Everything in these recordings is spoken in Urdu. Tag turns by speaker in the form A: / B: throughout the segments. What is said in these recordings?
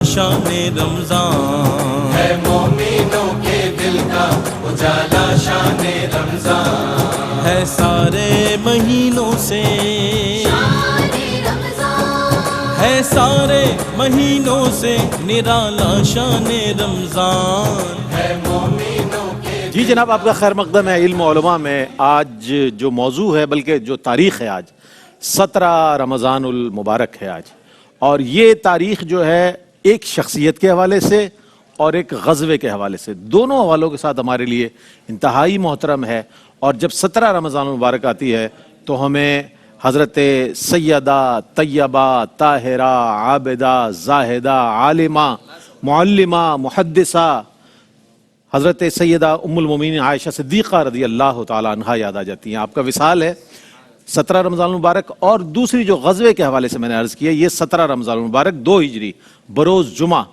A: شان رمضان
B: ہے مومنوں کے دل کا اجالا شان رمضان
A: ہے سارے مہینوں سے ہے سارے مہینوں سے نرالا شان رمضان
B: ہے مومنوں کے
C: جی جناب، آپ کا خیر مقدم ہے علم و علماء میں۔ آج جو موضوع ہے، بلکہ جو تاریخ ہے، آج 17 رمضان المبارک ہے آج، اور یہ تاریخ جو ہے ایک شخصیت کے حوالے سے اور ایک غزوے کے حوالے سے، دونوں حوالوں کے ساتھ ہمارے لیے انتہائی محترم ہے۔ اور جب 17 رمضان المبارک آتی ہے تو ہمیں حضرت سیدہ طیبہ طاہرہ عابدہ زاہدہ عالمہ معلمہ محدثہ حضرت سیدہ ام المومنین عائشہ صدیقہ رضی اللہ تعالی عنہا یاد آ جاتی ہیں۔ آپ کا وصال ہے 17 رمضان المبارک، اور دوسری جو غزوے کے حوالے سے میں نے عرض کیا، یہ 17 رمضان المبارک 2 ہجری بروز جمعہ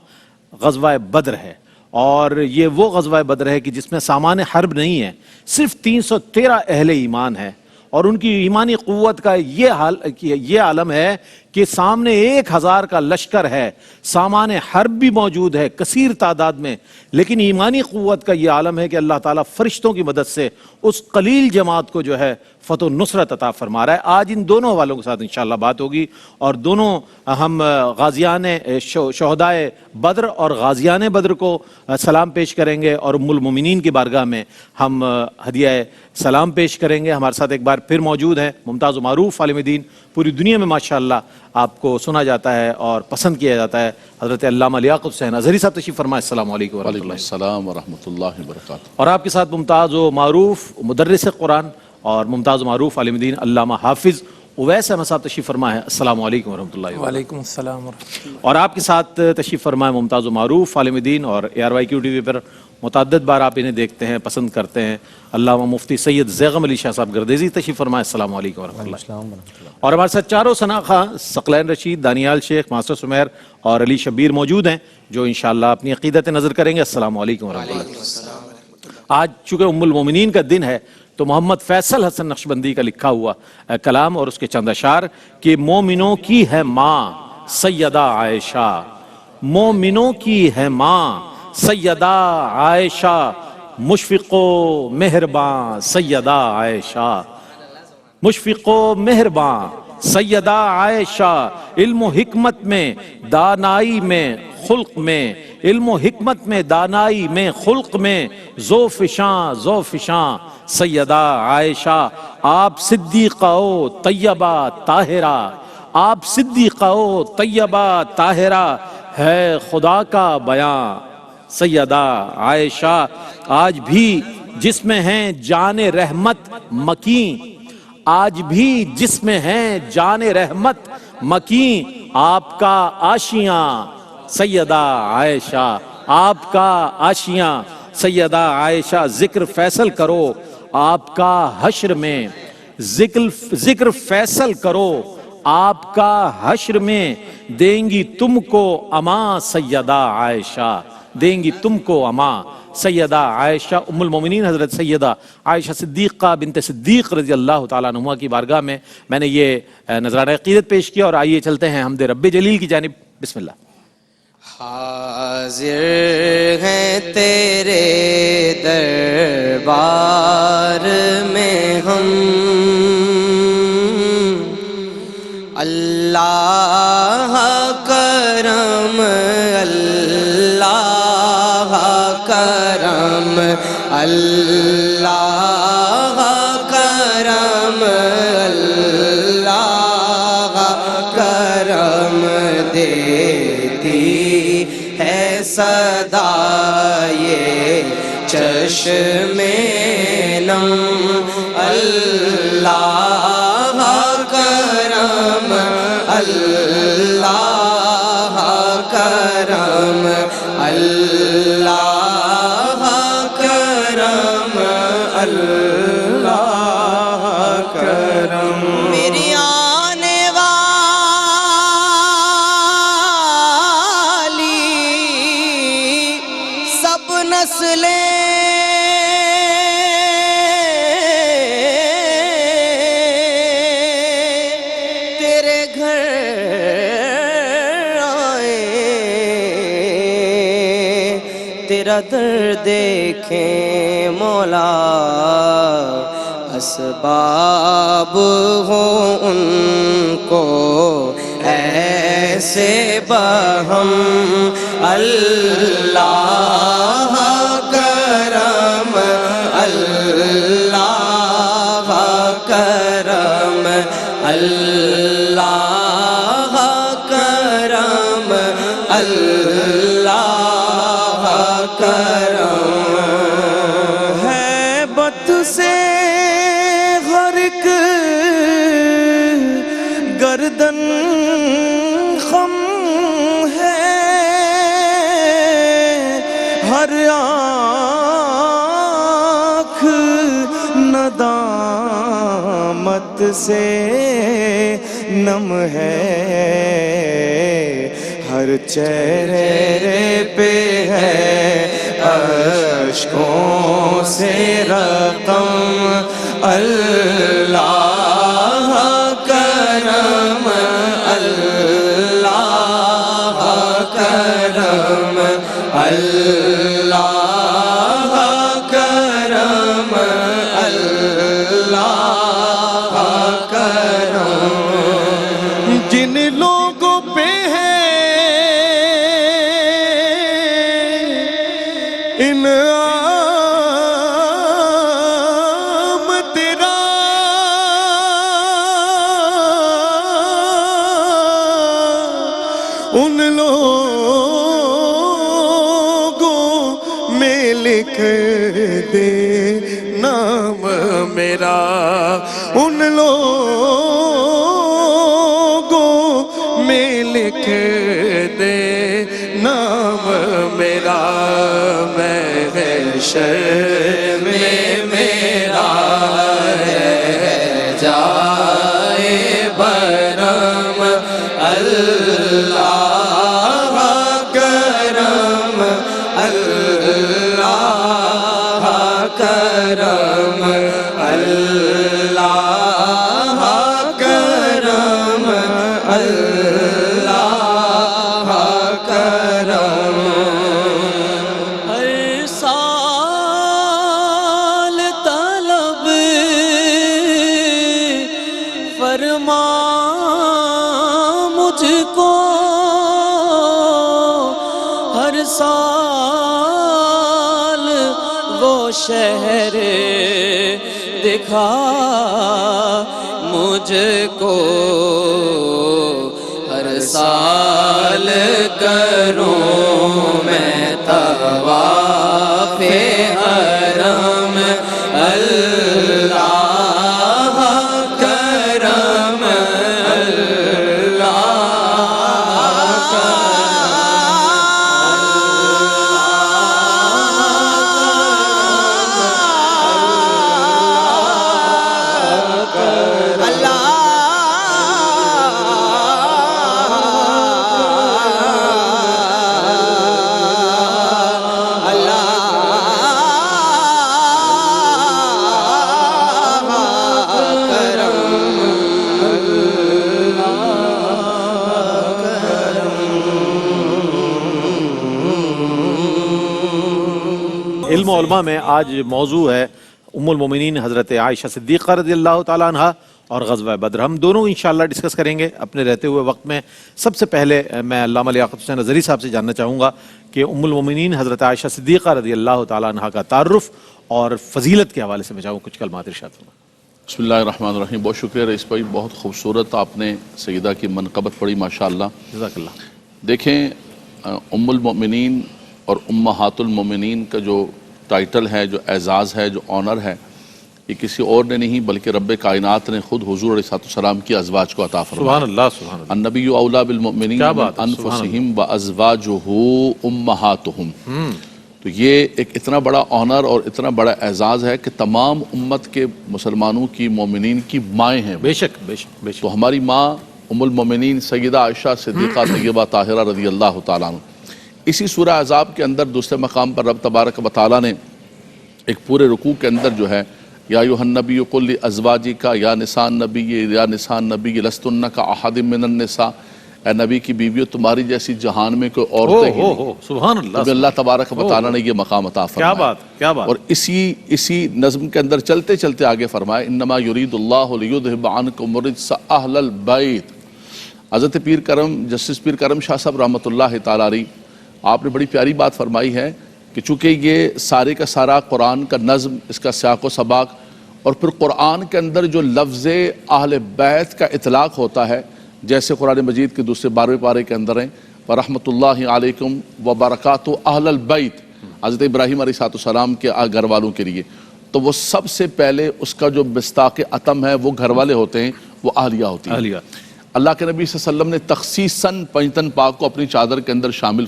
C: غزوہ بدر ہے، اور یہ وہ غزوہ بدر ہے کہ جس میں سامان حرب نہیں ہے، صرف 313 اہل ایمان ہے، اور ان کی ایمانی قوت کا یہ عالم ہے کہ سامنے 1000 کا لشکر ہے، سامان حرب بھی موجود ہے کثیر تعداد میں، لیکن ایمانی قوت کا یہ عالم ہے کہ اللہ تعالیٰ فرشتوں کی مدد سے اس قلیل جماعت کو جو ہے فتح و نصرت عطا فرما رہا ہے۔ آج ان دونوں والوں کے ساتھ انشاءاللہ بات ہوگی، اور دونوں ہم غازیان شہدائے بدر اور غازیان بدر کو سلام پیش کریں گے، اور ام المومنین کی بارگاہ میں ہم ہدیہ سلام پیش کریں گے۔ ہمارے ساتھ ایک بار پھر موجود ہیں ممتاز و معروف عالم دین، پوری دنیا میں ماشاءاللہ آپ کو سنا جاتا ہے اور پسند کیا جاتا ہے، حضرت علامہ لیاقت حسین اظہری صاحب تشریف فرمائے۔ السلام علیکم ورحمۃ اللہ۔
D: السلام ورحمۃ اللہ وبرکاتہ۔
C: اور آپ کے ساتھ ممتاز و معروف مدرس قرآن اور ممتاز و معروف عالم دین علامہ حافظ اویس احمد صاحب تشریف فرما ہے۔ السلام علیکم ورحمۃ اللہ وبرکاتہ۔
E: وعلیکم السلام ورحمۃ اللہ۔
C: اور آپ کے ساتھ تشریف فرما ہے ممتاز و معروف عالم دین، اور ARYQ ٹی وی پر متعدد بار آپ انہیں دیکھتے ہیں، پسند کرتے ہیں، علامہ مفتی سید زیغم علی شاہ صاحب گردیزی تشریف فرما ہے۔ السلام علیکم ورحمۃ اللہ۔ اور ہمارے ساتھ چاروں ثناء ثقلین رشید، دانیال شیخ، ماسٹر سمیر اور علی شبیر موجود ہیں، جو انشاءاللہ اپنی عقیدت نظر کریں گے۔ السلام علیکم ورحمۃ اللہ۔ آج چونکہ ام المومنین کا دن ہے، تو محمد فیصل حسن نقشبندی کا لکھا ہوا کلام اور اس کے چند اشعار کہ مومنوں کی ہے ماں سیدہ عائشہ، مومنوں کی ہے ماں سیدہ عائشہ، مشفق و مہرباں سیدہ عائشہ، مشفق و مہرباں سیدہ عائشہ، علم و حکمت میں دانائی میں خلق میں، علم و حکمت میں دانائی میں خلق میں ذو فشاں سیدہ عائشہ، آپ صدیقہ و طیبہ طاہرہ، آپ صدیقہ و طیبہ طاہرہ، ہے خدا کا بیان سیدہ عائشہ، آج بھی جس میں ہیں جان رحمت مکیں، آج بھی جس میں ہیں جان رحمت مکیں، آپ کا آشیاں سیدہ عائشہ، آپ کا آشیاں سیدہ عائشہ، ذکر فیصل کرو آپ کا حشر میں، ذکر فیصل کرو آپ کا حشر میں، دیں گی تم کو امان سیدہ عائشہ، دیں گی تم کو امان سیدہ عائشہ۔ ام المومنین حضرت سیدہ عائشہ صدیقہ بنت صدیق رضی اللہ تعالیٰ عنہ کی بارگاہ میں نے یہ نذرانہ عقیدت پیش کیا، اور آئیے چلتے ہیں حمد رب جلیل کی جانب۔ بسم اللہ۔
F: حاضر ہیں تیرے دربار میں ہم، اللہ کرم اللہ کرم، اللہ کرم اللہ کرم، دیتی ہے صدا یہ چشم نم، اللہ کرم اللہ کرم، اللہ کرم اللہ کرم، میری آنے والی سب نسلیں تیرے گھر آئیں تیرا در دیکھیں مولا، اسباب ہوں ان کو ایسے بہم، اللہ کرم، اللہ کرم، اللہ کرم، اللہ کرم ہے بت سے غرق گردن خم ہے، ہر آنکھ ندامت سے نم ہے، ہر چہرے پہ ہے اشکوں سے رقم، اللہ کرم، اللہ کرم، اللہ کرم، اللہ کرم جن لوگوں پہ ہے انعام تیرا، ان لوگوں میں لکھ دے نام میرا، ان لوگوں میں لکھ دے نام میرا، میں حشر میں میرا رہ جائے برم، اللہ کرم، اللہ کرم، اللہ کرم، اللہ کرم ہر سال طلب فرما مجھ کو، ہر سال وہ شہر دکھا مجھ کو، ہر سال کروں میں طواف حرم، اللہ کرم، اللہ
C: علم و علماء میں آج موضوع ہے ام المومنین حضرت عائشہ صدیقہ رضی اللہ تعالیٰ عنہ اور غزوہ بدر. ہم دونوں انشاءاللہ ڈسکس کریں گے اپنے رہتے ہوئے وقت میں. سب سے پہلے میں علامہ لیاقت حسین نظری صاحب سے جاننا چاہوں گا کہ ام المومنین حضرت عائشہ صدیقہ رضی اللہ تعالیٰ عنہ کا تعارف اور فضیلت کے حوالے سے میں چاہوں کچھ کلمات ارشاد فرمائیں.
D: بسم اللہ الرحمن الرحیم. بہت شکریہ رئیس بھائی، بہت خوبصورت آپ نے سیدہ کی منقبت پڑھی ماشاءاللہ.
C: جزاک اللہ.
D: دیکھیں ام المؤمنین اور امہات المؤمنین کا جو ٹائٹل ہے، جو اعزاز ہے، جو آنر ہے، یہ کسی اور نے نہیں بلکہ رب کائنات نے خود حضور علیہ السلام کی ازواج کو عطا فرمایا.
C: سبحان اللہ سبحان اللہ.
D: النبی اولا بالمؤمنین من انفسہم وازواجہ امہاتہم. تو یہ ایک اتنا بڑا آنر اور اتنا بڑا اعزاز ہے کہ تمام امت کے مسلمانوں کی، مومنین کی مائیں ہیں.
C: بے شک بے شک بے شک.
D: تو ہماری ماں ام المومنین سیدہ عائشہ صدیقہ طیبہ طاہرہ رضی اللہ تعالیٰ عنہ. اسی سورہ احزاب کے اندر دوسرے مقام پر رب تبارک و تعالیٰ نے ایک پورے رکوع کے اندر جو ہے یا ایھا النبی قل لازواجک یا نساء النبی یا نساء النبی لستن کاحد من النساء، اے نبی کی بیویوں تمہاری جیسی جہان میں کوئی عورتیں ہی نہیں،
C: سبحان اللہ،
D: تمہیں اللہ تبارک و تعالیٰ نے یہ مقام عطا فرمایا۔
C: کیا بات، کیا بات۔
D: اور اسی نظم کے اندر چلتے چلتے آگے فرمائے انما یرید اللہ لیذھب عنکم الرجس اہل البیت۔ حضرت پیر کرم جسٹس پیر کرم شاہ صاحب رحمۃ اللہ تعالیٰ علیہ، آپ نے بڑی پیاری بات فرمائی ہے کہ چونکہ یہ سارے کا سارا قرآن کا نظم، اس کا سیاق و سباق، اور پھر قرآن کے اندر جو لفظ اہل بیت کا اطلاق ہوتا ہے، جیسے قرآن مجید کے دوسرے 12ویں پارے کے اندر ہیں ورحمۃ اللہ علیکم وبرکاتہ اہل البیت، حضرت ابراہیم علیہ السلام کے گھر والوں کے لیے، تو وہ سب سے پہلے اس کا جو مصداق عتم ہے وہ گھر والے ہوتے ہیں، وہ اہلیہ ہوتی ہیں۔
C: اہلیہ۔
D: اللہ کے نبی صلی اللہ علیہ وسلم نے تخصیصاً پنجتن پاک کو اپنی چادر کے اندر شامل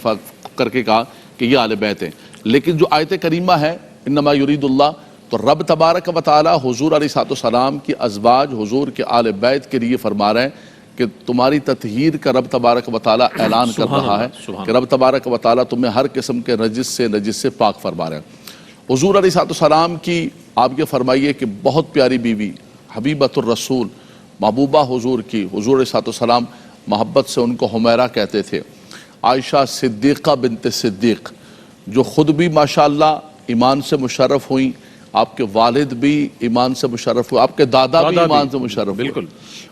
D: کر کے کہا کہ یہ اہل بیت ہیں، لیکن جو آیت کریمہ ہے انما یرید اللہ، تو رب تبارک و تعالی حضور علیہ السلام کی ازواج حضور کے اہل بیت کے لیے فرما رہے ہیں کہ تمہاری تطہیر کا رب تبارک و تعالی اعلان کر رہا ہے کہ رب تبارک و تعالی تمہیں ہر قسم کے نجس سے پاک فرما رہے ہیں۔ حضور علیہ السلام کی آپ یہ فرمائیے کہ بہت پیاری بیوی حبیبۃ الرسول، محبوبہ حضور کی، حضور علیہ السلام محبت سے ان کو حمیرہ کہتے تھے، عائشہ صدیقہ بنت صدیق، جو خود بھی ماشاءاللہ ایمان سے مشرف ہوئیں، آپ کے والد بھی ایمان سے مشرف ہوئے، آپ کے دادا بھی ایمان سے مشرف ہوئے، بالکل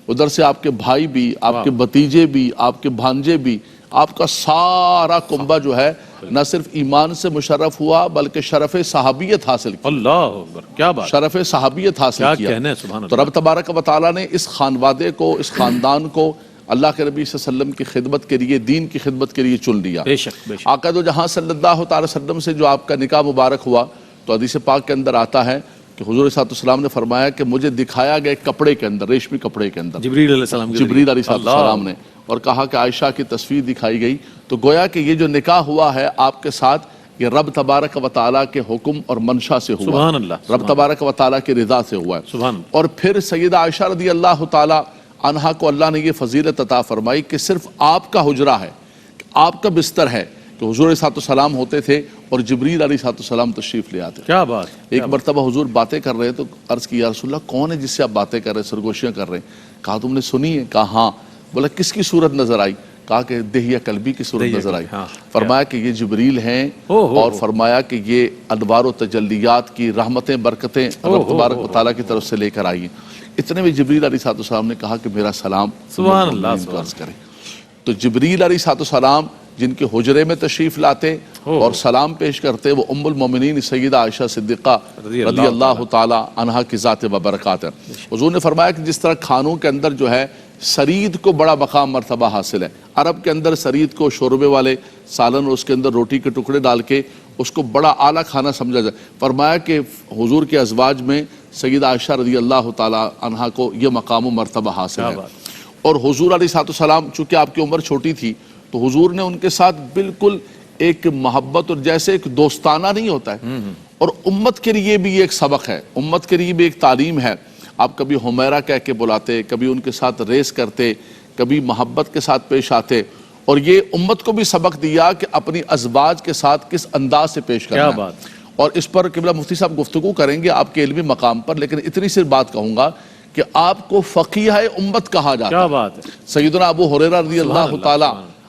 D: ادھر سے آپ کے بھائی بھی، آپ کے بھتیجے بھی، آپ کے بھانجے بھی، آپ کا سارا کنبہ جو ہے نہ صرف ایمان سے مشرف ہوا بلکہ شرف صحابیت حاصل کی۔
C: اللہ اکبر، کیا بات،
D: شرف صحابیت حاصل
C: کیا
D: کیا۔
C: کہنے، سبحان اللہ۔
D: تو رب تبارک و تعالیٰ نے اس خانوادے کو، اس خاندان کو اللہ کے نبی صلی اللہ علیہ وسلم کی خدمت کے لیے، دین کی خدمت کے لیے چن لیا۔
C: بے شک، بے شک۔
D: آقا دو جہاں صلی اللہ تعالی وسلم سے جو آپ کا نکاح مبارک ہوا، تو حدیث پاک کے اندر آتا ہے کہ حضور صلی اللہ علیہ وسلم نے فرمایا کہ مجھے دکھایا گیا ایک کپڑے کے اندر، ریشمی کپڑے کے اندر،
C: جبریل علیہ السلام کے
D: جبریل علیہ السلام نے، اور کہا کہ عائشہ کی تصویر دکھائی گئی، تو گویا کہ یہ جو نکاح ہوا ہے آپ کے ساتھ، یہ رب تبارک و تعالیٰ کے حکم اور منشا سے ہوا،
C: سبحان اللہ،
D: رب تبارک و تعالیٰ کی رضا سے ہوا ہے۔
C: سبحان۔
D: اور پھر سیدہ عائشہ رضی اللہ تعالیٰ عنہا کو اللہ نے یہ فضیلت عطا فرمائی کہ صرف آپ کا حجرہ ہے، آپ کا بستر ہے، کہ حضور علیہ السلام ہوتے تھے اور جبریل علیہ السلام تشریف لے آتے۔
C: کیا بات۔
D: ایک مرتبہ حضور باتیں کر رہے تو عرض کی یا رسول اللہ کون ہے جس سے آپ باتیں کر رہے ہیں، سرگوشیاں کر رہے ہیں؟ کہا تم نے سنی ہے؟ کہا ہاں۔ بولا کس کی صورت نظر آئی؟ کہا کہ دہیہ قلبی کی صورت نظر آئی۔ فرمایا کہ یہ جبریل ہیں، اور فرمایا کہ یہ انوار و تجلیات کی رحمتیں برکتیں رب تبارک و تعالیٰ کی طرف سے لے کر آئی ہیں۔ اتنے میں جبریل علیہ السلام نے کہا کہ میرا سلام
C: سبحان اللہ
D: عرض کریں۔ تو جبریل علیہ السلام جن کے حجرے میں تشریف لاتے اور سلام پیش کرتے، وہ ام المومنین سیدہ عائشہ صدیقہ رضی اللہ تعالی عنہا کی ذات وبرکات ہے۔ حضور نے فرمایا کہ جس طرح کھانوں کے اندر جو ہے سرید کو بڑا مقام مرتبہ حاصل ہے، عرب کے اندر سرید کو شوربے والے سالن اور اس کے اندر روٹی کے ٹکڑے ڈال کے اس کو بڑا اعلیٰ کھانا سمجھا جائے، فرمایا کہ حضور کے ازواج میں سیدہ عائشہ رضی اللہ تعالی عنہا کو یہ مقام و مرتبہ حاصل ہے۔ اور حضور علیہ السلام چونکہ آپ کی عمر چھوٹی تھی تو حضور نے ان کے ساتھ بالکل ایک محبت اور جیسے ایک دوستانہ نہیں ہوتا ہے، اور امت کے لیے بھی یہ ایک سبق ہے، امت کے لیے بھی ایک تعلیم ہے۔ آپ کبھی حمیرہ کہہ کے بلاتے، کبھی ان کے ساتھ ریس کرتے، کبھی محبت کے ساتھ پیش آتے، اور یہ امت کو بھی سبق دیا کہ اپنی ازواج کے ساتھ کس انداز سے پیش کرنا ہے۔
C: کیا بات۔
D: اور اس پر قبلہ مفتی صاحب گفتگو کریں گے آپ کے علمی مقام پر، لیکن اتنی سی بات کہوں گا کہ آپ کو فقیہ امت کہا جاتا ہے۔
C: کیا بات ہے۔
D: سیدنا ابو ہریرہ رضی اللہ تعالی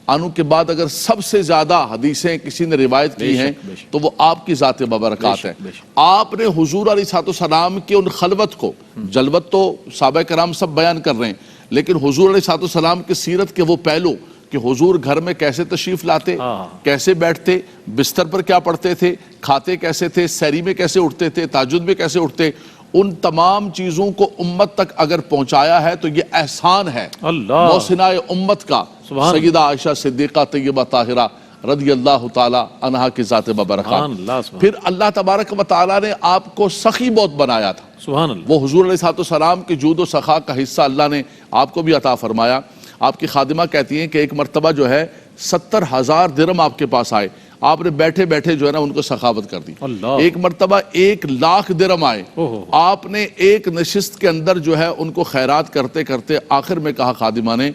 D: عنہ کے بعد اگر سب سے زیادہ حدیثیں کسی نے روایت کی ہیں تو وہ آپ کی ذات ببرکات ہے۔ آپ نے حضور علیہ السلام کی ان خلوت کو، جلوت تو صحابہ کرام سب بیان کر رہے ہیں، لیکن حضور علیہ السلام کی سیرت کے وہ پہلو کہ حضور گھر میں کیسے تشریف لاتے، کیسے بیٹھتے، بستر پر کیا پڑھتے تھے، کھاتے کیسے تھے، سحری میں کیسے اٹھتے تھے، تہجد میں کیسے اٹھتے، ان تمام چیزوں کو امت تک اگر پہنچایا ہے تو یہ احسان ہے محسنہ امت کا، سیدہ عائشہ صدیقہ طیبہ طاہرہ رضی اللہ تعالی عنہا کی ذات ببرکات۔ پھر اللہ تبارک و تعالیٰ نے آپ کو سخی بہت بنایا تھا،
C: سبحان اللہ۔
D: وہ حضور علیہ السلام کی جود و سخا کا حصہ اللہ نے آپ کو بھی عطا فرمایا۔ آپ کی خادمہ کہتی ہیں کہ ایک مرتبہ جو ہے 70,000 درہم آپ کے پاس آئے، آپ نے بیٹھے بیٹھے جو ہے نا ان کو سخاوت کر دی۔ ایک مرتبہ 1,00,000 درہم آئے، آپ نے ایک نشست کے اندر جو ہے ان کو خیرات کرتے کرتے آخر میں کہا خادمہ نے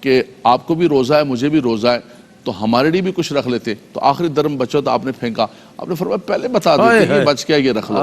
D: کہ آپ کو بھی روزہ ہے مجھے بھی روزہ ہے تو ہمارے لیے بھی کچھ رکھ لیتے، تو آخری درہم بچا تو آپ نے پھینکا، آپ نے فرمایا پہلے بتا دیتے یہ بچ گیا یہ رکھ لو۔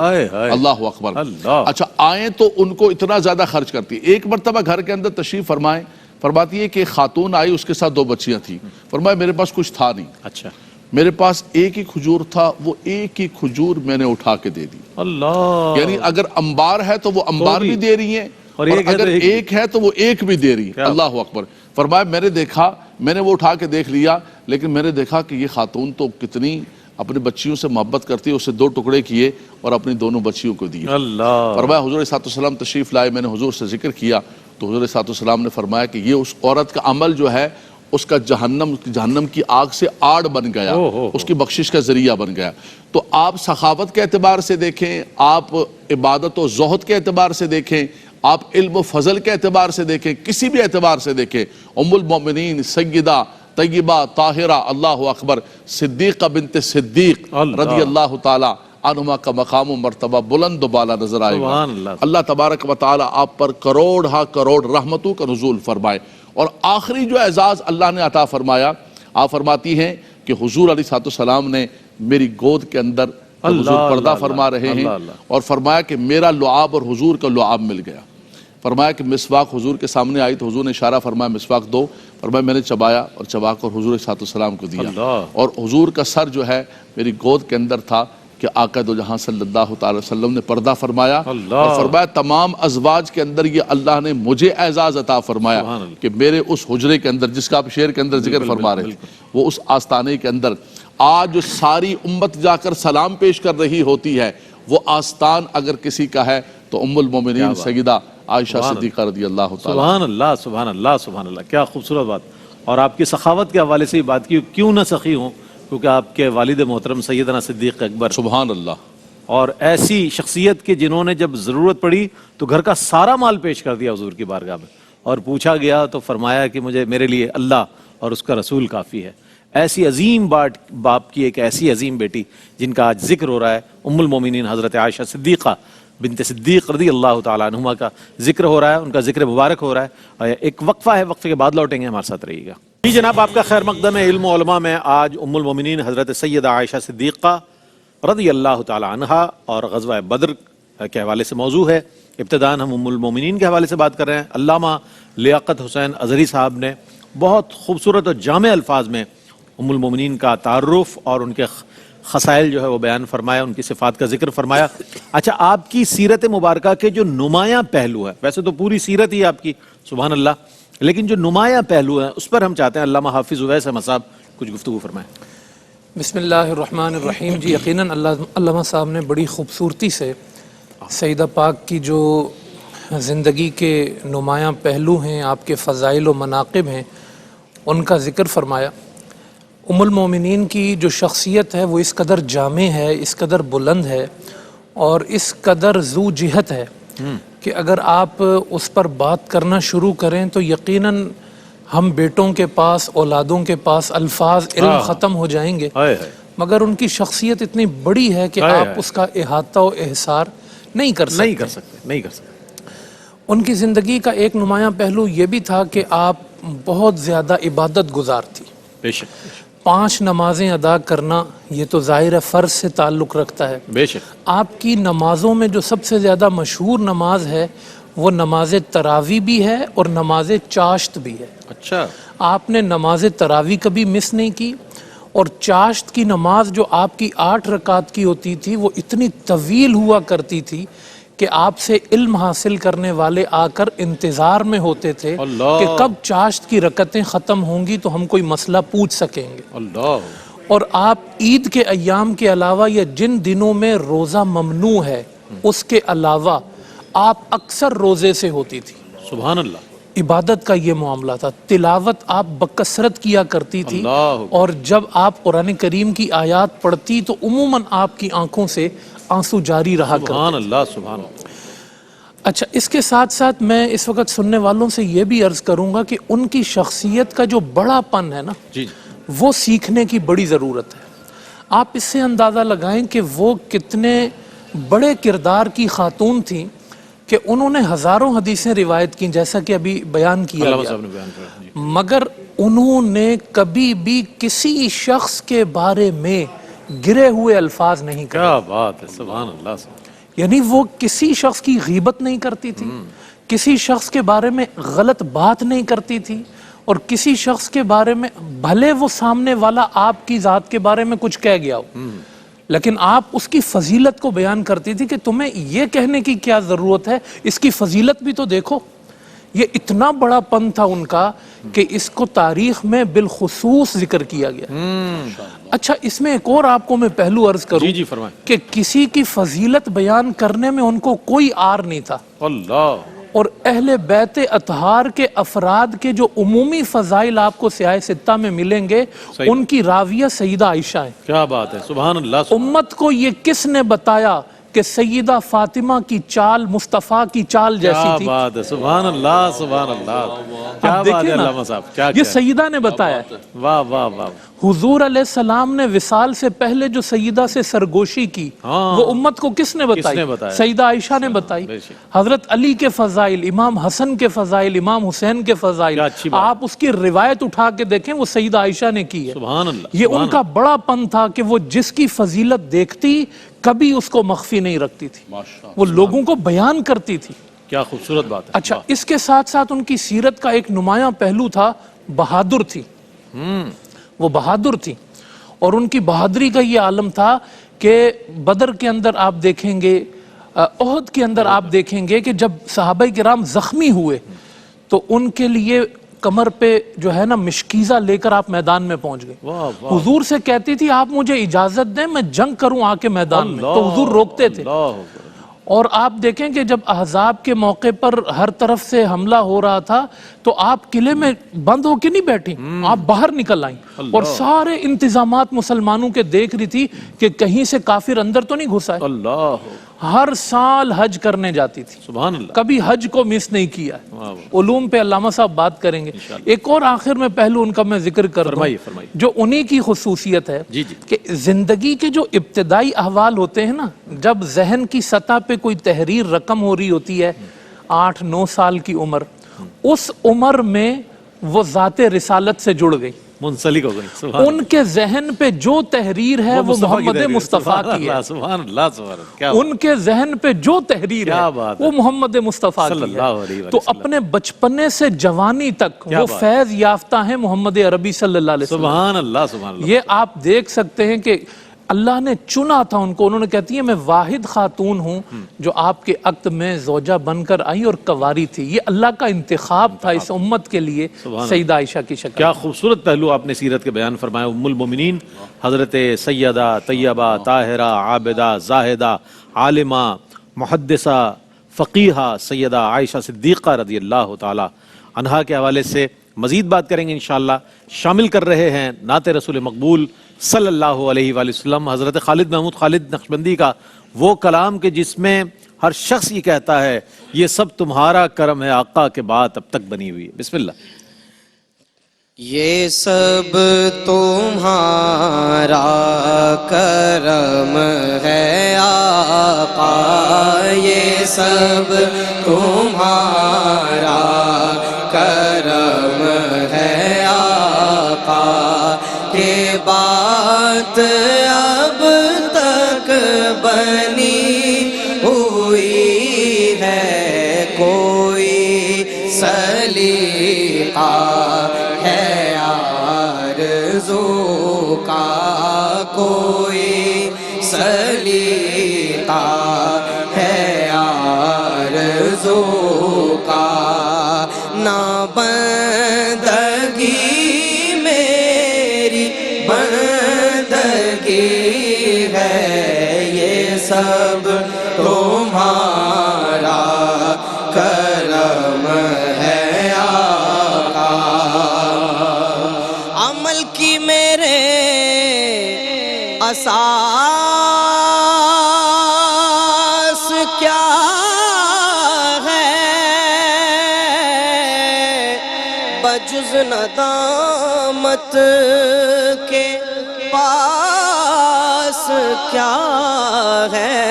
D: اللہ اکبر۔ اچھا آئیں تو ان کو اتنا زیادہ خرچ کرتی۔ ایک مرتبہ گھر کے اندر تشریف فرمائیں فرماتی ہے کہ ایک خاتون آئی، اس کے ساتھ 2 بچیاں تھیں. فرمایا میرے پاس کچھ تھا نہیں،
C: اچھا
D: میرے پاس ایک ہی کھجور تھا، وہ ایک ہی کھجور میں نے اٹھا کے دے دی.
C: اللہ،
D: یعنی اگر انبار ہے تو وہ انبار بھی دے رہی ہیں،
C: اور
D: اور
C: ایک ہے تو
D: اگر
C: ایک
D: ایک ہے تو وہ ایک بھی دے رہی ہے. اللہ اکبر. فرمایا میں نے دیکھا، میں نے وہ اٹھا کے دیکھ لیا، لیکن میں نے دیکھا کہ یہ خاتون تو کتنی اپنی بچیوں سے محبت کرتی ہے. اسے 2 ٹکڑے کیے اور اپنی دونوں بچیوں کو دیے.
C: اللہ،
D: فرمایا حضور صلی اللہ علیہ وسلم تشریف لائے، میں نے حضور سے ذکر کیا تو حضور صلی اللہ علیہ وسلم نے فرمایا کہ یہ اس عورت کا عمل جو ہے اس کا جہنم کی آگ سے آڑ بن گیا، اس کی بخشش کا ذریعہ بن گیا. تو آپ سخاوت کے اعتبار سے دیکھیں، آپ عبادت و زہد کے اعتبار سے دیکھیں، آپ علم و فضل کے اعتبار سے دیکھیں، کسی بھی اعتبار سے دیکھیں، ام المؤمنین سیدہ طیبہ طاہرہ اللہ اکبر صدیقہ بنت صدیق رضی اللہ تعالی عنہما کا مقام و مرتبہ بلند و بالا نظر آئے گا.
C: سبحان اللہ.
D: اللہ تبارک و تعالی آپ پر کروڑ ہا کروڑ رحمتوں کا نزول فرمائے. اور آخری جو اعزاز اللہ نے عطا فرمایا، آپ فرماتی ہیں کہ حضور علیہ السلام نے میری گود کے اندر حضور پردہ فرما رہے ہیں اور فرمایا کہ میرا لعاب اور حضور کا لعاب مل گیا. فرمایا کہ مسواک حضور کے سامنے آئی تو حضور نے اشارہ فرمایا مسواک دو. فرمایا میں نے چبایا اور چبا کر حضور علیہ السلام کو دیا، اور حضور کا سر جو ہے میری گود کے اندر تھا کہ آقا دو جہاں صلی اللہ تعالی وسلم نے پردہ فرمایا. اور فرمایا تمام ازواج کے اندر یہ اللہ نے مجھے اعزاز عطا فرمایا کہ میرے اس حجرے کے اندر جس کا آپ شعر کے اندر ذکر فرما رہے تھے، وہ اس آستانے کے اندر آج جو ساری امت جا کر سلام پیش کر رہی ہوتی ہے، وہ آستان اگر کسی کا ہے تو ام المومنین سیدہ عائشہ صدیقہ رضی اللہ تعالی.
C: سبحان اللہ، سبحان اللہ، سبحان اللہ. کیا خوبصورت بات. اور آپ کی سخاوت کے حوالے سے یہ بات کی، کیوں نہ سخی ہوں، کیونکہ آپ کے والد محترم سیدنا صدیق اکبر
D: سبحان اللہ،
C: اور ایسی شخصیت کے جنہوں نے جب ضرورت پڑی تو گھر کا سارا مال پیش کر دیا حضور کی بارگاہ میں، اور پوچھا گیا تو فرمایا کہ میرے لیے اللہ اور اس کا رسول کافی ہے. ایسی عظیم باپ کی ایک ایسی عظیم بیٹی جن کا آج ذکر ہو رہا ہے، ام المومنین حضرت عائشہ صدیقہ بنت صدیق رضی اللہ تعالیٰ عنہما کا ذکر ہو رہا ہے، ان کا ذکر مبارک ہو رہا ہے. ایک وقفہ ہے، وقفے کے بعد لوٹیں گے، ہمارے ساتھ رہیے گا. جی جناب، آپ کا خیر مقدم ہے علم و علماء میں. آج ام المومنین حضرت سیدہ عائشہ صدیقہ رضی اللہ تعالیٰ عنہا اور غزوہ بدر کے حوالے سے موضوع ہے. ابتداءً ہم ام المومنین کے حوالے سے بات کر رہے ہیں. علامہ لیاقت حسین ازہری صاحب نے بہت خوبصورت اور جامع الفاظ میں ام المومنین کا تعارف اور ان کے خصائل جو ہے وہ بیان فرمایا، ان کی صفات کا ذکر فرمایا. اچھا، آپ کی سیرت مبارکہ کے جو نمایاں پہلو ہے، ویسے تو پوری سیرت ہی آپ کی سبحان اللہ، لیکن جو نمایاں پہلو ہیں اس پر ہم چاہتے ہیں علامہ حافظ اویس احمد صاحب کچھ گفتگو فرمائیں.
E: بسم اللہ الرحمن الرحیم. جی یقیناً علامہ صاحب نے بڑی خوبصورتی سے سیدہ پاک کی جو زندگی کے نمایاں پہلو ہیں، آپ کے فضائل و مناقب ہیں، ان کا ذکر فرمایا. ام المومنین کی جو شخصیت ہے وہ اس قدر جامع ہے، اس قدر بلند ہے اور اس قدر ذو جہت ہے کہ اگر آپ اس پر بات کرنا شروع کریں تو یقیناً ہم بیٹوں کے پاس، اولادوں کے پاس الفاظ علم ختم ہو جائیں گے، مگر ان کی شخصیت اتنی بڑی ہے کہ آپ اس کا احاطہ و احصار نہیں کر سکتے. ان کی زندگی کا ایک نمایاں پہلو یہ بھی تھا کہ آپ بہت زیادہ عبادت گزار تھی.
C: بے شک
E: 5 نمازیں ادا کرنا یہ تو ظاہر فرض سے تعلق رکھتا ہے.
C: بے شک
E: آپ کی نمازوں میں جو سب سے زیادہ مشہور نماز ہے وہ نماز تراویح بھی ہے اور نماز چاشت بھی ہے.
C: اچھا،
E: آپ نے نماز تراویح کبھی مس نہیں کی، اور چاشت کی نماز جو آپ کی 8 رکعت کی ہوتی تھی وہ اتنی طویل ہوا کرتی تھی کہ آپ سے علم حاصل کرنے والے آ کر انتظار میں ہوتے تھے کہ کب چاشت کی رکعتیں ختم ہوں گی تو ہم کوئی مسئلہ پوچھ سکیں گے. اور آپ عید کے ایام کے علاوہ یا جن دنوں میں روزہ ممنوع ہے اس کے علاوہ آپ اکثر روزے سے ہوتی تھی.
C: سبحان اللہ.
E: عبادت کا یہ معاملہ تھا. تلاوت آپ بکثرت کیا کرتی تھی، اور جب آپ قرآن کریم کی آیات پڑھتی تو عموماً آپ کی آنکھوں سے آنسو جاری رہا کرتے.
C: سبحان اللہ، سبحان اللہ.
E: اچھا، اس کے ساتھ ساتھ میں اس وقت سننے والوں سے یہ بھی عرض کروں گا کہ ان کی شخصیت کا جو بڑا پن ہے نا، وہ سیکھنے کی بڑی ضرورت ہے. آپ اس سے اندازہ لگائیں کہ وہ کتنے بڑے کردار کی خاتون تھیں کہ انہوں نے ہزاروں حدیثیں روایت کی جیسا کہ ابھی بیان کیا گیا، مگر انہوں نے کبھی بھی کسی شخص کے بارے میں گرے ہوئے الفاظ نہیں کہے.
C: کیا بات ہے، سبحان اللہ.
E: یعنی وہ کسی شخص کی غیبت نہیں کرتی تھی، کسی شخص کے بارے میں غلط بات نہیں کرتی تھی، اور کسی شخص کے بارے میں بھلے وہ سامنے والا آپ کی ذات کے بارے میں کچھ کہہ گیا ہو، لیکن آپ اس کی فضیلت کو بیان کرتی تھی کہ تمہیں یہ کہنے کی کیا ضرورت ہے، اس کی فضیلت بھی تو دیکھو۔ یہ اتنا بڑا پن تھا ان کا کہ اس کو تاریخ میں بالخصوص ذکر کیا گیا۔ اچھا، اس میں ایک اور آپ کو میں پہلو عرض کروں
C: جی فرمائیں۔
E: کہ کسی کی فضیلت بیان کرنے میں ان کو کوئی عار نہیں تھا،
C: اللہ،
E: اور اہل بیت اطہار کے افراد کے جو عمومی فضائل آپ کو سیاہ ستہ میں ملیں گے، ان کی راویہ سیدہ عائشہ ہیں۔
C: کیا بات ہے، سبحان اللہ۔
E: امت کو یہ کس نے بتایا کہ سیدہ فاطمہ کی چال مصطفیٰ کی چال جیسی
C: کیا
E: تھی؟
C: بات ہے، سبحان اللہ، سبحان اللہ، کیا
E: آپ
C: بات ہے
E: دیکھیں نا،
C: علامہ صاحب، کیا
E: یہ سیدہ نے بتایا ہے۔
C: واہ واہ واہ،
E: حضور علیہ السلام نے وصال سے پہلے جو سیدہ سے سرگوشی کی، وہ امت کو کس نے بتائی؟ سیدہ عائشہ نے بتائی۔ حضرت علی کے فضائل، امام حسن کے فضائل، امام حسین کے فضائل، آپ اس کی روایت اٹھا کے دیکھیں، وہ سیدہ عائشہ نے کی ہے۔
C: سبحان اللہ،
E: یہ ان کا بڑا پن تھا کہ وہ جس کی فضیلت دیکھتی کبھی اس کو مخفی نہیں رکھتی تھی، وہ لوگوں کو بیان کرتی تھی۔
C: کیا خوبصورت بات ہے۔
E: اچھا، اس کے ساتھ ساتھ ان کی سیرت کا ایک نمایاں پہلو تھا، بہادر تھی۔ وہ بہادر تھی، اور ان کی بہادری کا یہ عالم تھا کہ بدر کے اندر آپ دیکھیں گے، احد کے اندر آپ دیکھیں گے کہ جب صحابہ کرام زخمی ہوئے تو ان کے لیے کمر پہ جو ہے نا مشکیزہ لے کر آپ میدان میں پہنچ گئے۔ حضور سے کہتی تھی آپ مجھے اجازت دیں میں جنگ کروں آ کے میدان میں، تو حضور روکتے تھے۔ اور آپ دیکھیں کہ جب احزاب کے موقع پر ہر طرف سے حملہ ہو رہا تھا تو آپ قلعے میں بند ہو کے نہیں بیٹھی، آپ باہر نکل آئیں، اور سارے انتظامات مسلمانوں کے دیکھ رہی تھی کہ کہیں سے کافر اندر تو نہیں گھسا ہے۔
C: اللہ،
E: ہر سال حج کرنے جاتی تھی،
C: سبحان اللہ،
E: کبھی حج کو مس نہیں کیا ہے۔ علوم پہ علامہ صاحب بات کریں گے۔ ایک اور آخر میں پہلو ان کا میں ذکر کر دوں جو انہی کی خصوصیت ہے کہ زندگی کے جو ابتدائی احوال ہوتے ہیں نا، جب ذہن کی سطح پہ کوئی تحریر رقم ہو رہی ہوتی ہے، 8-9 سال کی عمر، اس عمر میں وہ ذات رسالت سے جڑ گئی،
C: منسلک ہو گئی۔
E: ان کے ذہن پہ جو تحریر ہے وہ محمد مصطفیٰ کی ہے۔
C: سبحان اللہ، سبحان اللہ،
E: ان کے ذہن پہ جو تحریر ہے وہ محمد مصطفیٰ کی ہے۔ تو اپنے بچپنے سے جوانی تک وہ فیض یافتہ ہیں محمد عربی صلی اللہ علیہ وسلم۔
C: سبحان اللہ، سبحان اللہ۔
E: یہ آپ دیکھ سکتے ہیں کہ اللہ نے چنا تھا ان کو۔ انہوں نے کہتی ہے میں واحد خاتون ہوں جو آپ کے عقد میں زوجہ بن کر آئی اور کنواری تھی۔ یہ اللہ کا انتخاب تھا اس امت کے لیے سیدہ عائشہ کی شکل۔
C: کیا خوبصورت پہلو آپ نے سیرت کے بیان فرمایا۔ ام المومنین حضرت سیدہ طیبہ طاہرہ عابدہ زاہدہ عالمہ محدثہ فقیہہ سیدہ عائشہ صدیقہ رضی اللہ تعالی عنہا کے حوالے سے مزید بات کریں گے انشاءاللہ۔ شامل کر رہے ہیں نعت رسول مقبول صلی اللہ علیہ وآلہ وسلم حضرت خالد محمود خالد نقشبندی کا وہ کلام کہ جس میں ہر شخص یہ کہتا ہے یہ سب تمہارا کرم ہے آقا کے بات اب تک بنی ہوئی ہے۔ بسم اللہ۔
F: یہ سب تمہارا کرم ہے آقا، یہ سب تمہارا کرم ہے آقا، کہ بات اب تک بنی ہوئی ہے، کوئی سلیقہ ہے آرزو کا، کوئی سلیقہ ہے آرزو کا، نہ بندگی میری بندگی ہے، یہ سب تمہارا کرم ہے آقا۔ عمل کی میرے اساس کیا ہے، بجز ندامت کے پاس کیا ہے،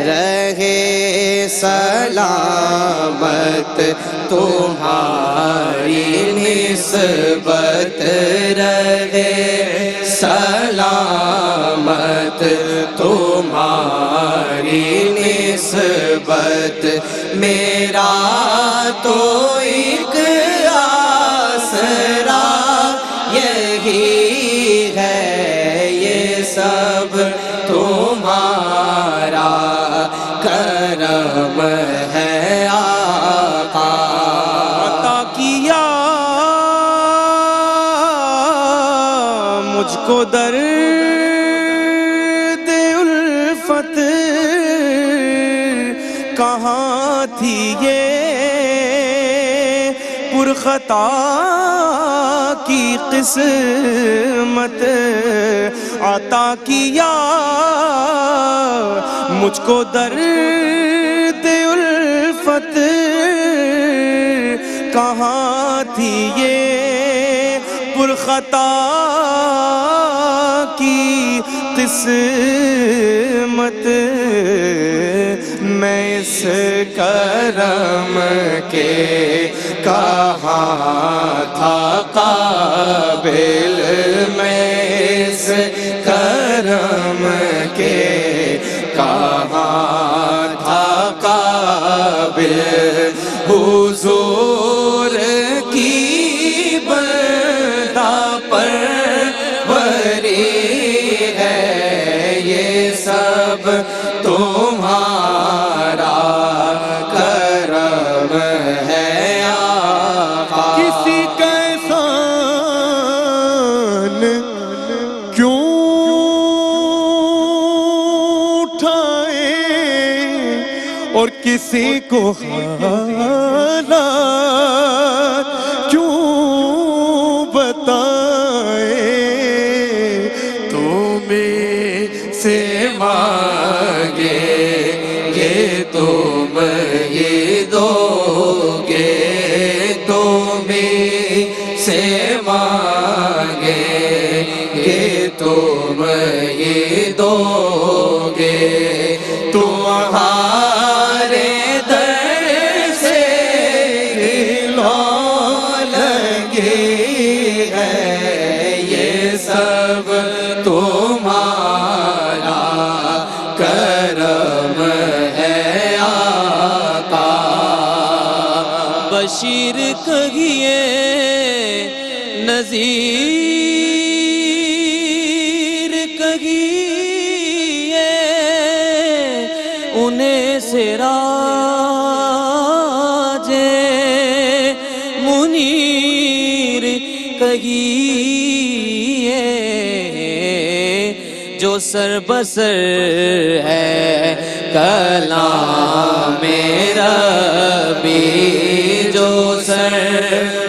F: رہے سلامت تمہاری نسبت، رہے سلامت تمہاری نسبت، نسبت میرا تو ایک آسرا یہی ہے، یہ سب تمہارا کرم ہے آقا۔
A: عطا کیا مجھ کو درد الفت، کہاں تھی یہ پرخطا کی قسمت، عطا کیا مجھ کو درد الفت، کہاں تھی یہ پرخطا کی قسمت،
F: میں اس کرم کے کہاں تھا قابل، میں اس کرم کے کہاں تھا قابل، حضور کی بندہ پروری ہے، یہ سب تمہارا کرم ہے آقا۔
A: کسی کا احسان کیوں اٹھائیں اور کسی کو حالات کیوں بتائیں،
F: تمہیں سے مانگیں گے تم یہ دو گے، تمہیں سے مانگیں گے تم یہ دو گے، تمہارے در سے لگی ہے، یہ سب تمہارا کرم ہے آقا۔
A: بشیر کہیے نذیر کہیے، انہیں سراج منیر کہیے، جو سر بسر ہے کلام ربی، جو سر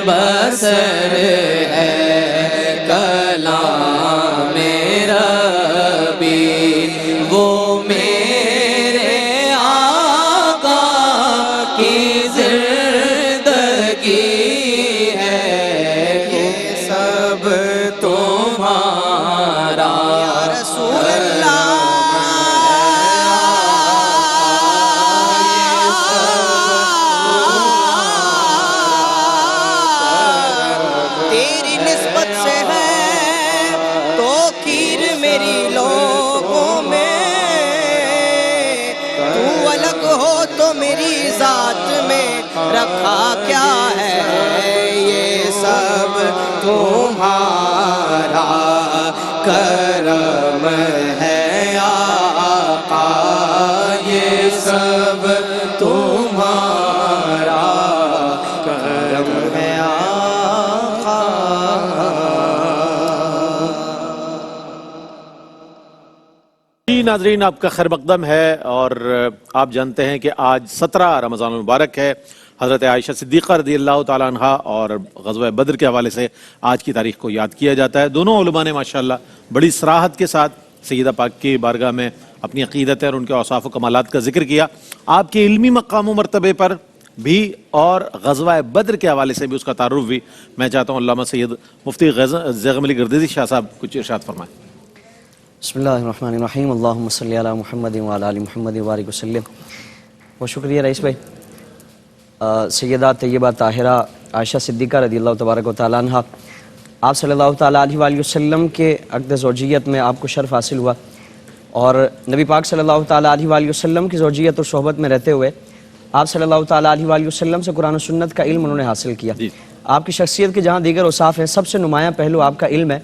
A: بسر ہے کلام ربی، وہ میرے آقا کی زندگی ہے،
F: یہ سب تمہارا رسول اللہ، تیری نسبت سے ہے تو کیر میری لوگوں میں، تو الگ ہو تو میری ذات میں رکھا کیا ہے، یہ سب تمہارا کرم ہے آقا، یہ سب تمہارا کرم ہے آقا۔
C: جی ناظرین، آپ کا خیر مقدم ہے، اور آپ جانتے ہیں کہ آج 17 رمضان المبارک ہے۔ حضرت عائشہ صدیقہ رضی اللہ تعالیٰ عنہ اور غزوہ بدر کے حوالے سے آج کی تاریخ کو یاد کیا جاتا ہے۔ دونوں علماء نے ماشاءاللہ بڑی صراحت کے ساتھ سیدہ پاک کی بارگاہ میں اپنی عقیدت اور ان کے اوصاف و کمالات کا ذکر کیا، آپ کے علمی مقام و مرتبے پر بھی اور غزوہ بدر کے حوالے سے بھی اس کا تعارف بھی۔ میں چاہتا ہوں علامہ سید مفتی زیغم علی گردیزی شاہ صاحب کچھ ارشاد فرمائیں۔
G: بسم اللہ الرحمن الرحیم، اللہم صلی علی محمد وعلی آل محمد وبارک وسلم۔ بہت شکریہ رئیس بھائی۔ سیدہ طیبہ طاہرہ عائشہ صدیقہ رضی اللہ تبارک و تعالیٰ عنہ، آپ صلی اللہ تعالیٰ علیہ وآلہ وسلم کے عقد زوجیت میں آپ کو شرف حاصل ہوا، اور نبی پاک صلی اللہ تعالیٰ علیہ وآلہ وسلم کی زوجیت اور صحبت میں رہتے ہوئے آپ صلی اللہ تعالیٰ علیہ وآلہ وسلم سے قرآن و سنت کا علم انہوں نے حاصل کیا. آپ کی شخصیت کے جہاں دیگر اوصاف ہیں، سب سے نمایاں پہلو آپ کا علم ہے،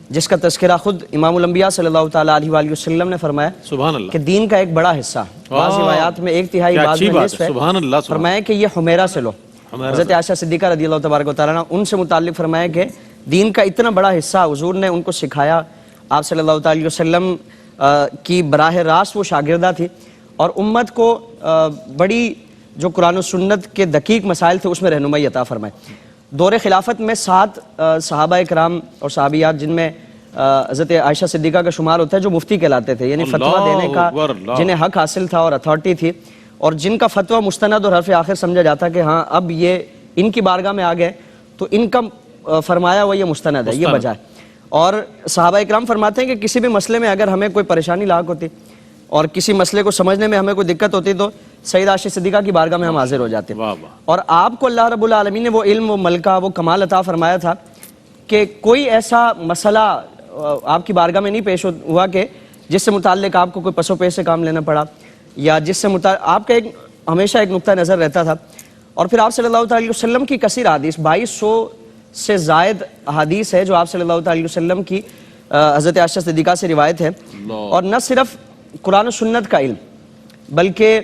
G: جس کا تذکرہ خود امام الانبیاء صلی اللہ تعالیٰ علیہ وآلہ وسلم نے فرمایا
C: سبحان اللہ
G: کہ دین کا ایک بڑا حصہ، بعض روایات میں 1/3 بعض میں نصف ہے،
C: سبحان اللہ
G: فرمایا کہ یہ حمیرہ سے لو. حضرت عائشہ صدیقہ رضی اللہ تبارک و تعالیٰ عنہ ان سے متعلق فرمایا کہ دین کا اتنا بڑا حصہ حضور نے ان کو سکھایا. آپ صلی اللہ تعالیٰ علیہ وسلم کی براہ راست وہ شاگردہ تھی اور امت کو بڑی جو قرآن و سنت کے دقیق مسائل تھے اس میں رہنمائی عطا فرمائے. دور خلافت میں 7 صحابہ کرام اور صحابیات جن میں حضرت عائشہ صدیقہ کا شمار ہوتا ہے جو مفتی کہلاتے تھے، یعنی فتویٰ دینے کا جنہیں حق حاصل تھا اور اتھارٹی تھی، اور جن کا فتویٰ مستند اور حرف آخر سمجھا جاتا کہ ہاں اب یہ ان کی بارگاہ میں آ گئے تو ان کا فرمایا وہ یہ مستند ہے، یہ بجائے. اور صحابہ اکرام فرماتے ہیں کہ کسی بھی مسئلے میں اگر ہمیں کوئی پریشانی لاحق ہوتی اور کسی مسئلے کو سمجھنے میں ہمیں کوئی دقت ہوتی تو سیدہ عائشہ صدیقہ کی بارگاہ میں ہم حاضر ہو جاتے. اور آپ کو اللہ رب العالمین نے وہ علم، وہ ملکہ، وہ کمال عطا فرمایا تھا کہ کوئی ایسا مسئلہ آپ کی بارگاہ میں نہیں پیش ہوا کہ جس سے متعلق آپ کو کوئی پس و پیش سے کام لینا پڑا، یا جس سے آپ کا ہمیشہ ایک نقطہ نظر رہتا تھا. اور پھر آپ صلی اللہ علیہ وسلم کی کثیر حدیث، 2200 سے زائد حدیث ہے جو آپ صلی اللہ علیہ وسلم کی حضرت عائشہ صدیقہ سے روایت ہے. اور نہ صرف قرآن و سنت کا علم بلکہ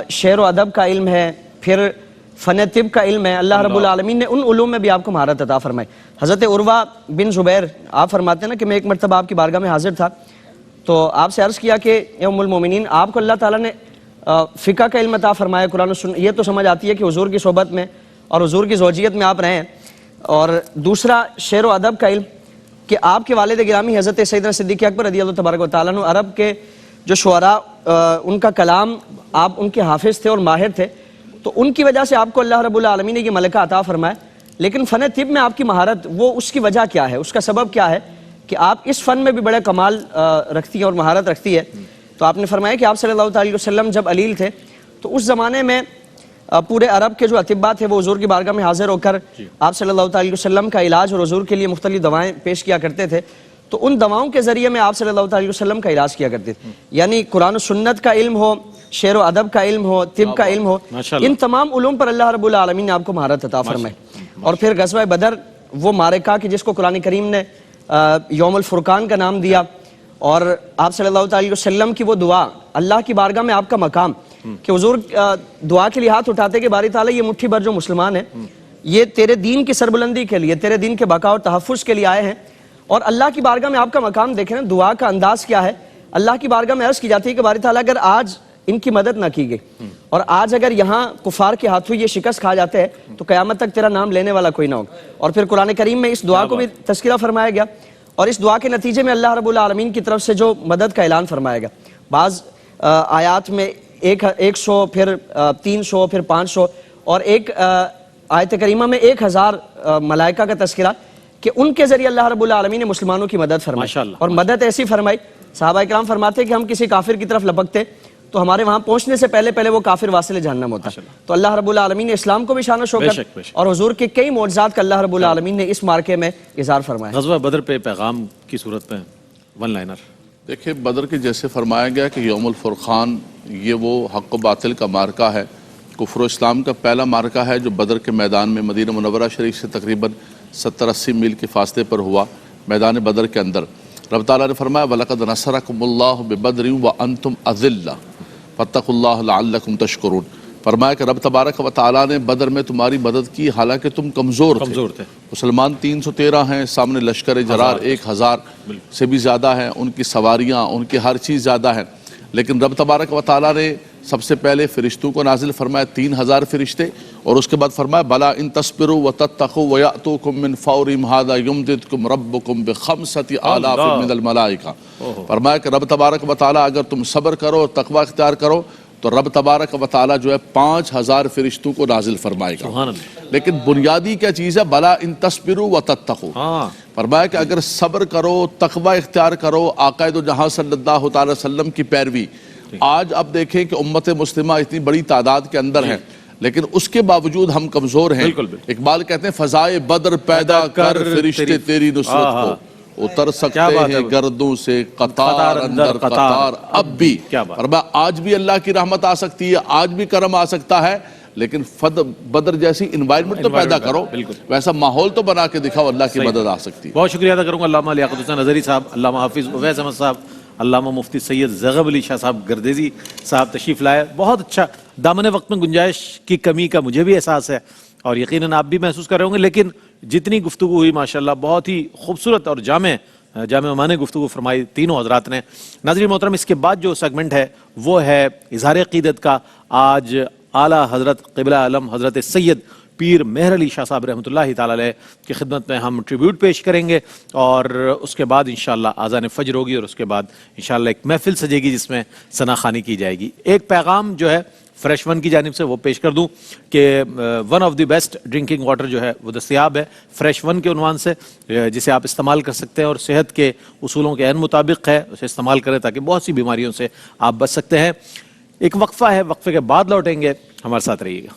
G: شعر و ادب کا علم ہے، پھر فن طب کا علم ہے. اللہ رب العالمین نے ان علوم میں بھی آپ کو مہارت عطا فرمائی. حضرت عروہ بن زبیر آپ فرماتے ہیں نا کہ میں ایک مرتبہ آپ کی بارگاہ میں حاضر تھا تو آپ سے عرض کیا کہ اے ام المومنین، آپ کو اللہ تعالیٰ نے فقہ کا علم عطا فرمایا، قرآن و سنت، یہ تو سمجھ آتی ہے کہ حضور کی صحبت میں اور حضور کی زوجیت میں آپ رہے ہیں، اور دوسرا شعر و ادب کا علم کہ آپ کے والد گرامی حضرت سیدنا صدیق اکبر رضی اللہ تبارک و تعالیٰ عنہ عرب کے جو شعراء ان کا کلام آپ ان کے حافظ تھے اور ماہر تھے، تو ان کی وجہ سے آپ کو اللہ رب العالمین نے یہ ملکہ عطا فرمایا. لیکن فن طب میں آپ کی مہارت، وہ اس کی وجہ کیا ہے، اس کا سبب کیا ہے کہ آپ اس فن میں بھی بڑے کمال رکھتی ہیں اور مہارت رکھتی ہے. تو آپ نے فرمایا کہ آپ صلی اللہ علیہ وسلم جب علیل تھے تو اس زمانے میں پورے عرب کے جو اطباء تھے وہ حضور کی بارگاہ میں حاضر ہو کر آپ صلی اللہ علیہ وسلم کا علاج اور حضور کے لیے مختلف دوائیں پیش کیا کرتے تھے. تو ان دواؤں کے ذریعے میں آپ صلی اللہ علیہ وسلم کا علاج کیا کرتے تھے. یعنی قرآن و سنت کا علم ہو، شعر و ادب کا علم ہو، طب کا علم ہو، ان تمام علوم پر اللہ رب العالمین نے آپ کو مہارت عطا فرمائی. اور پھر غزوہ بدر، وہ معرکہ کہ جس کو قرآن کریم نے یوم الفرقان کا نام دیا، اور آپ صلی اللہ علیہ وسلم کی وہ دعا، اللہ کی بارگاہ میں آپ کا مقام کہ حضور دعا کے لیے ہاتھ اٹھاتے کہ باری تعالیٰ یہ مٹھی بھر جو مسلمان ہیں یہ تیرے دین کی سربلندی کے لیے، تیرے دین کے بقا اور تحفظ کے لیے آئے ہیں. اور اللہ کی بارگاہ میں آپ کا مقام دیکھیں نا، دعا کا انداز کیا ہے. اللہ کی بارگاہ میں عرض کی جاتی ہے کہ باری تعالیٰ اگر آج ان کی مدد نہ کی گئی اور آج اگر یہاں کفار کے ہاتھوں یہ شکست کھا جاتے ہیں تو قیامت تک تیرا نام لینے والا کوئی نہ ہوگا. اور پھر قرآن کریم میں اس دعا کو بھی تذکرہ فرمایا گیا اور اس دعا کے نتیجے میں اللہ رب العالمین کی طرف سے جو مدد کا اعلان فرمایا گیا. بعض آیات میں 100، پھر 300، پھر 500، اور ایک آیت کریمہ میں 1000 ملائکہ کا تذکرہ کہ ان کے ذریعے اللہ رب العالمین نے مسلمانوں کی مدد فرمائی. اور مدد ایسی فرمائی، صحابہ اکرام فرماتے ہیں کہ ہم کسی کافر کی طرف لپکتے تو ہمارے وہاں پہنچنے سے پہلے وہ کافر واصل جہنم ہوتا. تو اللہ رب العالمین نے اسلام کو بھی شان و شوکت اور حضور کے کئی معجزات کا اللہ رب العالمین نے اس مارکے میں اظہار فرمایا.
C: غزوہ بدر پہ پیغام کی صورت میں ون لائنر
D: دیکھیں، بدر کے جیسے فرمایا گیا کہ یوم الفرقان یہ وہ حق و باطل کا مارکہ ہے، کفر و اسلام کا پہلا مارکہ ہے جو بدر کے میدان میں مدینہ منورہ شریف سے تقریباً 70-80 میل کے فاصلے پر ہوا. میدان بدر کے اندر رب تعالیٰ نے فرمایا وَلَقَدْ نَصَرَكُمُ اللَّهُ بِبَدْرٍ وَأَنْتُمْ أَذِلَّةٌ فَاتَّقُوا اللَّهَ لَعَلَّكُمْ تَشْكُرُونَ. فرمایا کہ رب تبارک و تعالیٰ نے بدر میں تمہاری مدد کی حالانکہ تم کمزور تھے. مسلمان 313 ہیں، سامنے لشکر جرار 1000 سے بھی زیادہ ہیں، ان کی سواریاں، ان کی ہر چیز زیادہ ہیں. لیکن رب تبارک و تعالیٰ نے سب سے پہلے فرشتوں کو نازل فرمایا، 3000 فرشتے، اور اس کے بعد فرمایا بلا ان تصبروا وتتقوا ويأتوكم من فورهم هذا يمددكم ربكم بخمسة آلاف من الملائکہ. فرمایا کہ رب تبارک و تعالیٰ اگر تم صبر کرو اور تقوی اختیار کرو تو رب تبارک و تعالیٰ جو ہے 5000 فرشتوں کو نازل فرمائے گا. لیکن بنیادی کیا چیز ہے؟ بلا ان تصبروا وتتقوا. فرمایا کہ اگر صبر کرو، تقوی اختیار کرو، آقا دو جہاں صلی اللہ تعالی وسلم کی پیروی. آج اب دیکھیں کہ امت مسلمہ اتنی بڑی تعداد کے اندر ہے لیکن اس کے باوجود ہم کمزور ہیں. اقبال کہتے ہیں فضائے بدر پیدا کر فرشتے تیری نصرت کو، اتر
C: کیا
D: سکتے
C: بات
D: ہیں
C: ہے۔
D: گردوں سے قطار
C: قطار
D: اندر
C: اندر
D: قطار
C: قطار۔
D: اب بھی،
C: کیا بات۔
D: اور آج بھی اللہ کی رحمت آ سکتی ہے، آج بھی کرم آ سکتا ہے، لیکن بدر جیسی انوائرمنٹ تو پیدا کرو،
C: بالکل۔
D: ویسا ماحول تو بنا کے دکھاؤ، اللہ کی مدد آ سکتی ہے۔
C: بہت شکریہ ادا کروں گا علامہ لیاقت حسین اظہری صاحب، علامہ حافظ اویس احمد صاحب، علامہ مفتی سید زیغب علی شاہ صاحب گردیزی صاحب تشریف لائے۔ بہت اچھا، دامن وقت میں گنجائش کی کمی کا مجھے بھی احساس ہے اور یقیناً آپ بھی محسوس کر رہے ہوں گے، لیکن جتنی گفتگو ہوئی ماشاءاللہ بہت ہی خوبصورت اور جامع معنی گفتگو فرمائی تینوں حضرات نے۔ ناظرین محترم، اس کے بعد جو سیگمنٹ ہے وہ ہے اظہار عقیدت کا۔ آج اعلیٰ حضرت قبلہ عالم حضرت سید پیر مہر علی شاہ صاحب رحمۃ اللہ تعالی علیہ کی خدمت میں ہم ٹریبیوٹ پیش کریں گے، اور اس کے بعد انشاءاللہ اذان فجر ہوگی، اور اس کے بعد انشاءاللہ ایک محفل سجے گی جس میں ثنا خوانی کی جائے گی۔ ایک پیغام جو ہے فریش ون کی جانب سے وہ پیش کر دوں کہ one of the best drinking water جو ہے وہ دستیاب ہے فریش ون کے عنوان سے، جسے آپ استعمال کر سکتے ہیں اور صحت کے اصولوں کے عین مطابق ہے، اسے استعمال کریں تاکہ بہت سی بیماریوں سے آپ بچ سکتے ہیں۔ ایک وقفہ ہے، وقفے کے بعد لوٹیں گے، ہمارے ساتھ رہیے گا۔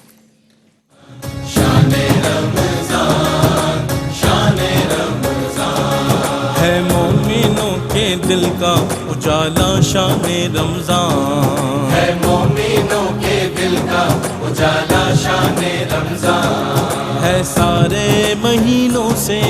B: ہے مومنوں کے دل کا اجالا شان رمضان، ہے مومنوں کے دل کا اجالا شان رمضان، ہے سارے مہینوں سے